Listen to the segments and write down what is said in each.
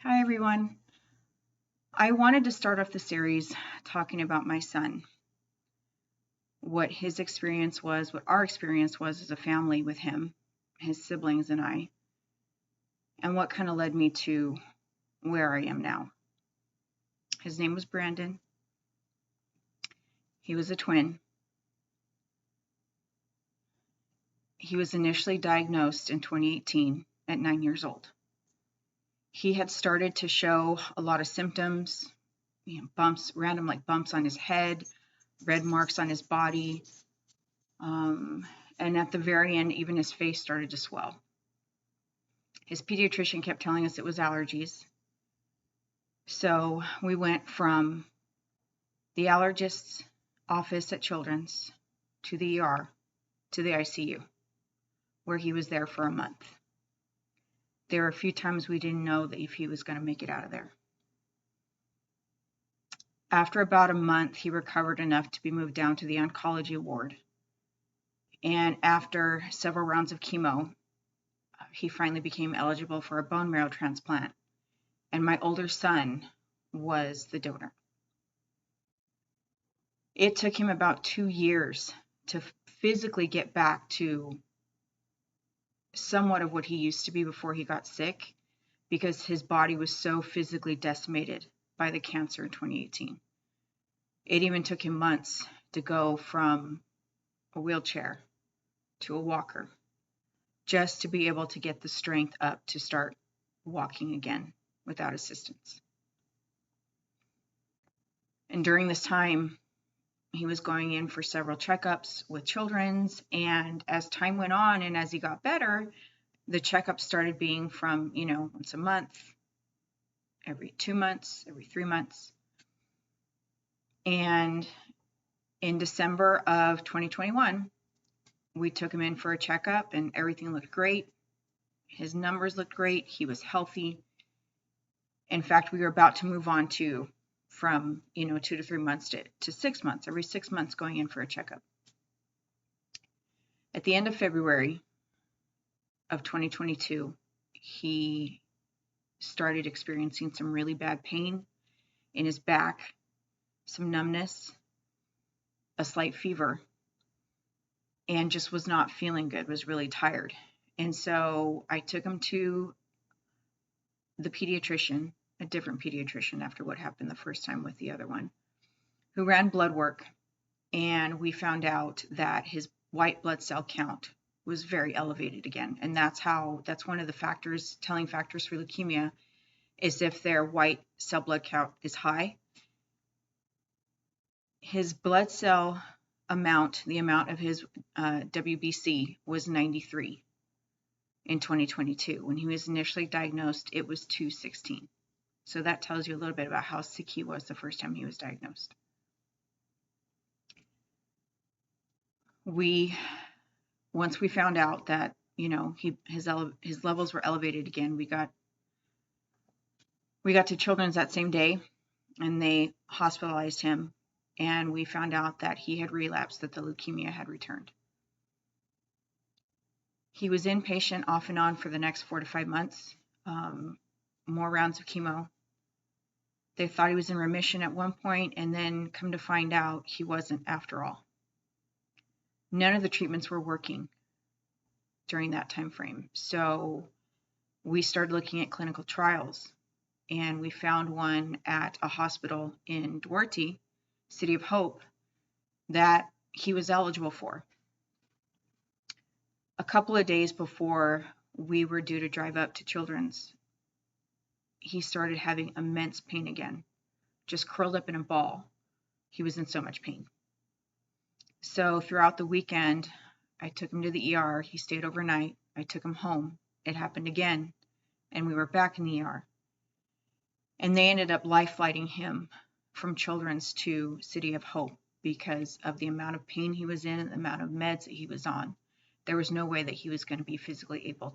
Hi, everyone. I wanted to start off the series talking about my son, what his experience was, what our experience was as a family with him, his siblings, and I, and what kind of led me to where I am now. His name was Brandon. He was a twin. He was initially diagnosed in 2018 at 9 years old. He had started to show a lot of symptoms, bumps, random bumps on his head, red marks on his body, and at the very end, even his face started to swell. His pediatrician kept telling us it was allergies. So we went from the allergist's office at Children's to the ER to the ICU, where he was there for a month. There were a few times we didn't know that if he was going to make it out of there. After about a month, he recovered enough to be moved down to the oncology ward. And after several rounds of chemo, he finally became eligible for a bone marrow transplant. And my older son was the donor. It took him about 2 years to physically get back to somewhat of what he used to be before he got sick, because his body was so physically decimated by the cancer in 2018. It even took him months to go from a wheelchair to a walker, just to be able to get the strength up to start walking again without assistance. And during this time, he was going in for several checkups with Children's, and as time went on and as he got better, the checkups started being from, once a month, every 2 months, every 3 months. And in December of 2021, we took him in for a checkup and everything looked great. His numbers looked great. He was healthy. In fact, we were about to move on from 2 to 3 months to 6 months, every 6 months going in for a checkup. At the end of February of 2022, he started experiencing some really bad pain in his back, some numbness, a slight fever, and just was not feeling good, was really tired. And so I took him to the pediatrician, a different pediatrician after what happened the first time with the other one, who ran blood work, and we found out that his white blood cell count was very elevated again. And that's one of the telling factors for leukemia, is if their white cell blood count is high. His blood cell amount, the amount of his WBC, was 93 in 2022. When he was initially diagnosed, it was 216. So that tells you a little bit about how sick he was the first time he was diagnosed. Once we found out that his levels were elevated again, we got to Children's that same day, and they hospitalized him, and we found out that he had relapsed, that the leukemia had returned. He was inpatient off and on for the next 4 to 5 months, more rounds of chemo. They thought he was in remission at one point, and then come to find out he wasn't after all. None of the treatments were working during that time frame. So we started looking at clinical trials, and we found one at a hospital in Duarte, City of Hope, that he was eligible for. A couple of days before we were due to drive up to Children's, he started having immense pain again, just curled up in a ball. He was in so much pain. So throughout the weekend, I took him to the ER. He stayed overnight. I took him home. It happened again, and we were back in the ER. And they ended up life flighting him from Children's to City of Hope because of the amount of pain he was in and the amount of meds that he was on. There was no way that he was going to be physically able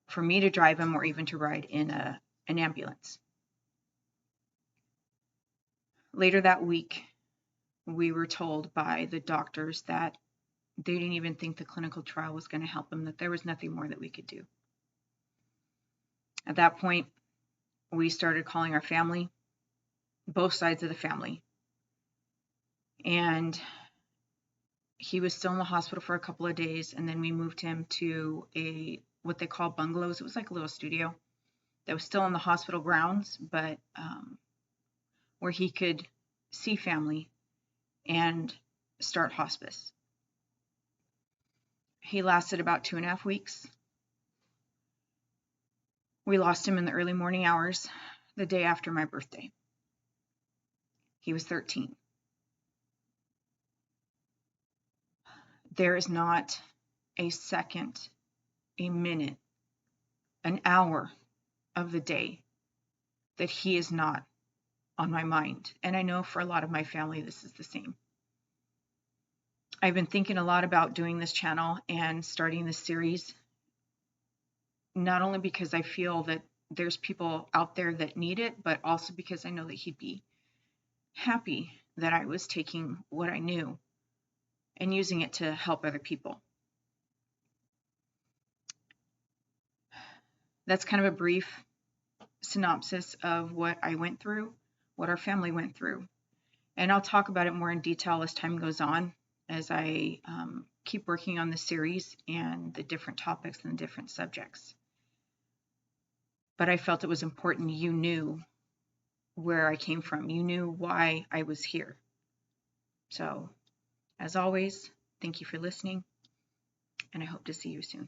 for me to drive him or even to ride in an ambulance. Later that week, we were told by the doctors that they didn't even think the clinical trial was going to help him, that there was nothing more that we could do. At that point, we started calling our family, both sides of the family. And he was still in the hospital for a couple of days, and then we moved him to what they call bungalows. It was like a little studio that was still in the hospital grounds, but where he could see family and start hospice. He lasted about 2.5 weeks. We lost him in the early morning hours, the day after my birthday. He was 13. There is not a second, a minute, an hour of the day that he is not on my mind. And I know for a lot of my family, this is the same. I've been thinking a lot about doing this channel and starting this series, not only because I feel that there's people out there that need it, but also because I know that he'd be happy that I was taking what I knew and using it to help other people. That's kind of a brief synopsis of what I went through, what our family went through. And I'll talk about it more in detail as time goes on, as I keep working on the series and the different topics and the different subjects. But I felt it was important you knew where I came from. You knew why I was here. So, as always, thank you for listening, and I hope to see you soon.